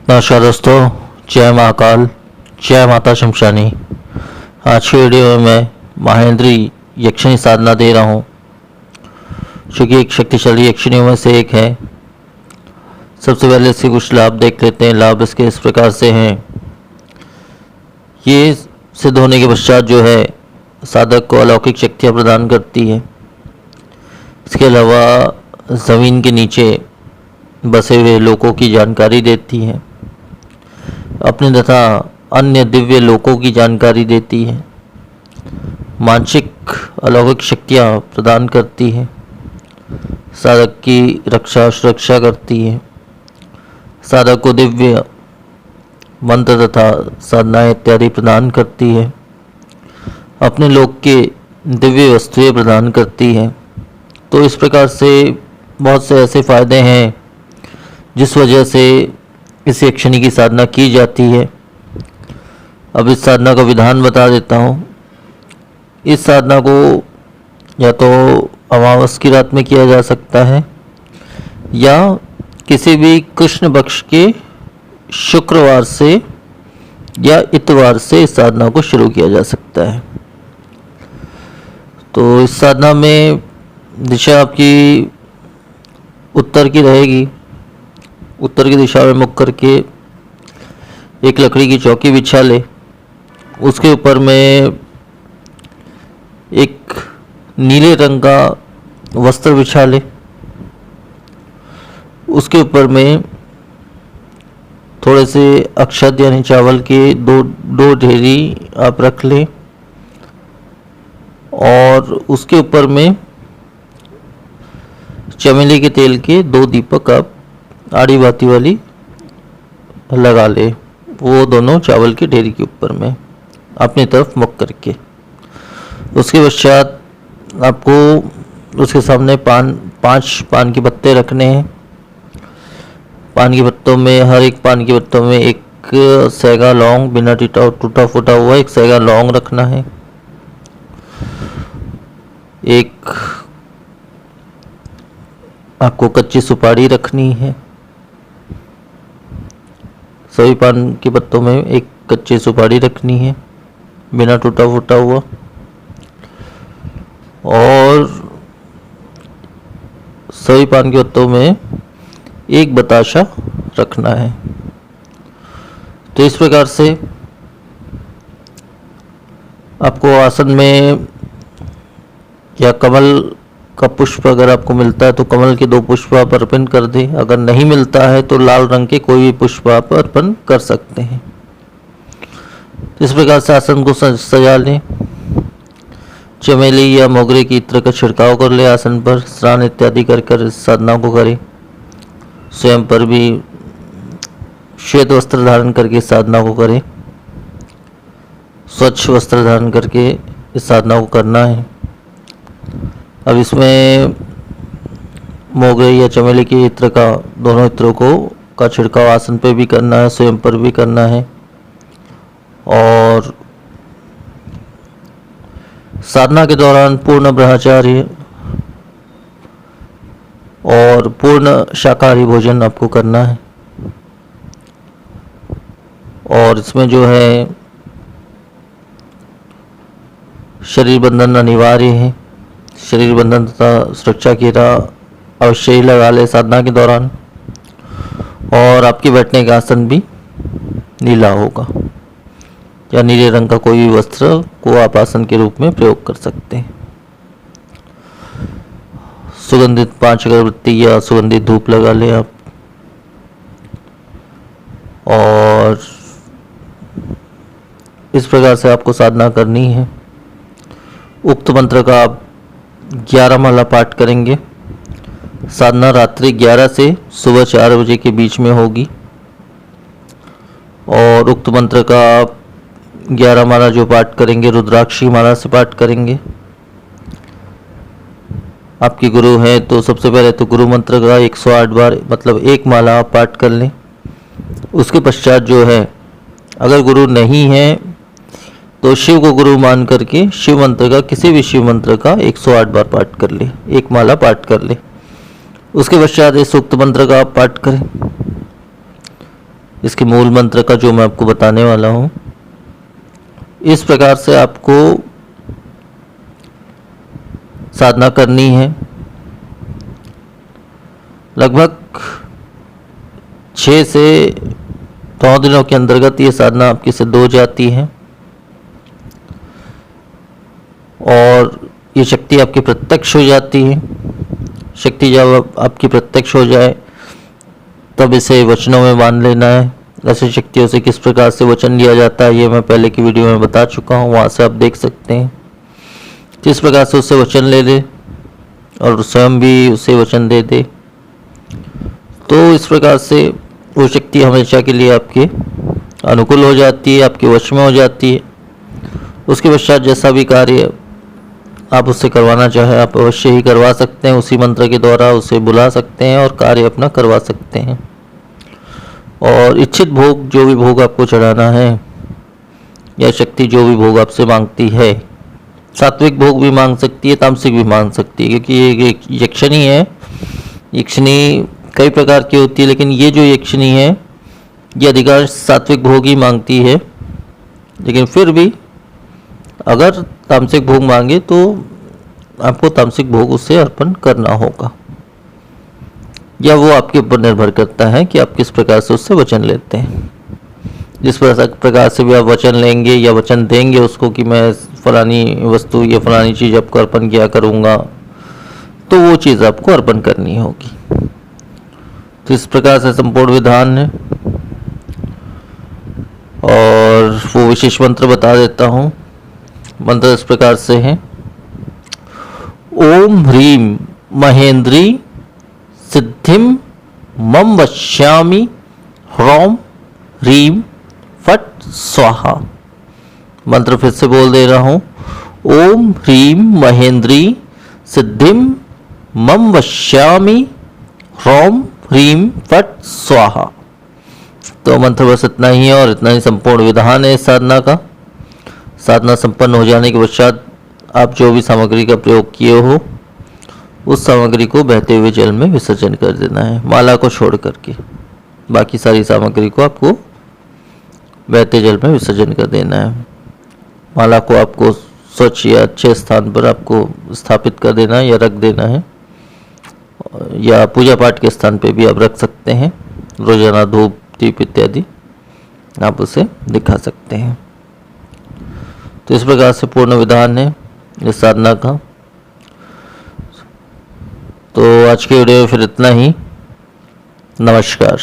नमस्कार दोस्तों, जय महाकाल, जय माता शमशानी। आज की वीडियो में मैं महेंद्री यक्षिणी साधना दे रहा हूँ, जो कि एक शक्तिशाली यक्षिणियों में से एक है। सबसे पहले इसके कुछ लाभ देख लेते हैं। लाभ इसके इस प्रकार से हैं। ये सिद्ध होने के पश्चात जो है साधक को अलौकिक शक्तियाँ प्रदान करती है। इसके अलावा ज़मीन के नीचे बसे हुए लोगों की जानकारी देती है, अपने तथा अन्य दिव्य लोकों की जानकारी देती है, मानसिक अलौकिक शक्तियाँ प्रदान करती है, साधक की रक्षा सुरक्षा करती है, साधक को दिव्य मंत्र तथा साधनाएं इत्यादि प्रदान करती है, अपने लोक के दिव्य वस्तुएं प्रदान करती है। तो इस प्रकार से बहुत से ऐसे फायदे हैं जिस वजह से इस यक्षिणी की साधना की जाती है। अब इस साधना का विधान बता देता हूँ। इस साधना को या तो अमावस की रात में किया जा सकता है या किसी भी कृष्ण पक्ष के शुक्रवार से या इतवार से इस साधना को शुरू किया जा सकता है। तो इस साधना में दिशा आपकी उत्तर की रहेगी। उत्तर की दिशा में मुख करके एक लकड़ी की चौकी बिछा ले। उसके ऊपर में एक नीले रंग का वस्त्र बिछा ले। उसके ऊपर में थोड़े से अक्षत यानी चावल के दो ढेरी आप रख लें और उसके ऊपर में चमेली के तेल के 2 दीपक आप आड़ी बाती वाली लगा ले। वो दोनों चावल की ढेरी के ऊपर में अपनी तरफ मुख करके। उसके पश्चात आपको उसके सामने 5 पान के पत्ते रखने हैं। पान के पत्तों में हर एक पान के पत्तों में एक सैगा लौंग बिना टूटा फूटा हुआ एक सैगा लौंग रखना है। एक आपको कच्ची सुपारी रखनी है। सभी पान के पत्तों में एक कच्ची सुपारी रखनी है बिना टूटा फूटा हुआ, और सभी पान के पत्तों में एक बताशा रखना है। तो इस प्रकार से आपको आसन में या कमल का पुष्प अगर आपको मिलता है तो कमल के 2 पुष्प आप अर्पण कर दें। अगर नहीं मिलता है तो लाल रंग के कोई भी पुष्प आप अर्पण कर सकते हैं। इस प्रकार से आसन को सजा लें। चमेली या मोगरे की इत्र का छिड़काव कर ले आसन पर। स्नान इत्यादि कर इस साधना को करें। स्वयं पर भी श्वेत वस्त्र धारण करके साधना को करें। स्वच्छ वस्त्र धारण करके इस साधना को करना है। अब इसमें मोगरे या चमेली के इत्र का दोनों इत्रों का छिड़काव आसन पे भी करना है, स्वयं पर भी करना है, और साधना के दौरान पूर्ण ब्रह्मचार्य और पूर्ण शाकाहारी भोजन आपको करना है। और इसमें जो है शरीर बंधन अनिवार्य है। शरीर बंधन तथा सुरक्षा की राह अवश्य ही लगा ले साधना के दौरान। और आपके बैठने का आसन भी नीला होगा या नीले रंग का कोई भी वस्त्र को आप आसन के रूप में प्रयोग कर सकते हैं। सुगंधित 5 अगरबत्ती या सुगंधित धूप लगा लें आप। और इस प्रकार से आपको साधना करनी है। उक्त मंत्र का आप 11 माला पाठ करेंगे। साधना रात्रि 11 से सुबह 4 बजे के बीच में होगी। और उक्त मंत्र का आप 11 माला जो पाठ करेंगे रुद्राक्षी माला से पाठ करेंगे। आपके गुरु हैं तो सबसे पहले तो गुरु मंत्र का 108 बार मतलब 1 माला आप पाठ कर लें। उसके पश्चात जो है अगर गुरु नहीं है तो शिव को गुरु मान करके शिव मंत्र का किसी भी शिव मंत्र का 108 बार पाठ कर ले, 1 माला पाठ कर ले। उसके पश्चात इस सूक्त मंत्र का आप पाठ करें। इसके मूल मंत्र का जो मैं आपको बताने वाला हूँ। इस प्रकार से आपको साधना करनी है। लगभग 6 से 9 दिनों के अंतर्गत ये साधना आपकी सिद्ध हो जाती है और ये शक्ति आपकी प्रत्यक्ष हो जाती है। शक्ति जब आपकी प्रत्यक्ष हो जाए तब इसे वचनों में बांध लेना है। ऐसे शक्तियों से किस प्रकार से वचन लिया जाता है ये मैं पहले की वीडियो में बता चुका हूँ, वहाँ से आप देख सकते हैं। किस प्रकार से उससे वचन ले ले और स्वयं भी उसे वचन दे दे, तो इस प्रकार से वो शक्ति हमेशा के लिए आपके अनुकूल हो जाती है, आपके वश में हो जाती है। उसके पश्चात जैसा भी कार्य आप उससे करवाना चाहे आप अवश्य ही करवा सकते हैं। उसी मंत्र के द्वारा उसे बुला सकते हैं और कार्य अपना करवा सकते हैं। और इच्छित भोग, जो भी भोग आपको चढ़ाना है या शक्ति जो भी भोग आपसे मांगती है, सात्विक भोग भी मांग सकती है, तामसिक भी मांग सकती है, क्योंकि ये यक्षिणी है। यक्षिणी कई प्रकार की होती है, लेकिन ये जो यक्षिणी है ये अधिकांश सात्विक भोग ही मांगती है। लेकिन फिर भी अगर तामसिक भोग मांगे तो आपको तामसिक भोग उससे अर्पण करना होगा, या वो आपके ऊपर निर्भर करता है कि आप किस प्रकार से उससे वचन लेते हैं। जिस प्रकार से भी आप वचन लेंगे या वचन देंगे उसको कि मैं फलानी वस्तु या फलानी चीज़ आपको अर्पण किया करूँगा, तो वो चीज़ आपको अर्पण करनी होगी। तो इस प्रकार से संपूर्ण विधान है। और वो विशेष मंत्र बता देता हूँ। मंत्र इस प्रकार से है। ओम ह्रीम महेंद्री सिद्धिम मम वश्यामि ह्रौम ह्रीम फट स्वाहा। मंत्र फिर से बोल दे रहा हूँ। ओम ह्रीम महेंद्री सिद्धिम मम वश्यामि ह्रौम ह्रीम फट स्वाहा। तो मंत्र बस इतना ही है और इतना ही संपूर्ण विधान है इस साधना का। साधना संपन्न हो जाने के पश्चात आप जो भी सामग्री का प्रयोग किए हो उस सामग्री को बहते हुए जल में विसर्जन कर देना है, माला को छोड़ करके। बाकी सारी सामग्री को आपको बहते जल में विसर्जन कर देना है। माला को आपको स्वच्छ या अच्छे स्थान पर आपको स्थापित कर देना है या रख देना है, या पूजा पाठ के स्थान पे भी आप रख सकते हैं। रोजाना धूप दीप इत्यादि आप उसे दिखा सकते हैं। तो इस प्रकार से पूर्ण विधान है इस साधना का। तो आज के वीडियो में फिर इतना ही। नमस्कार।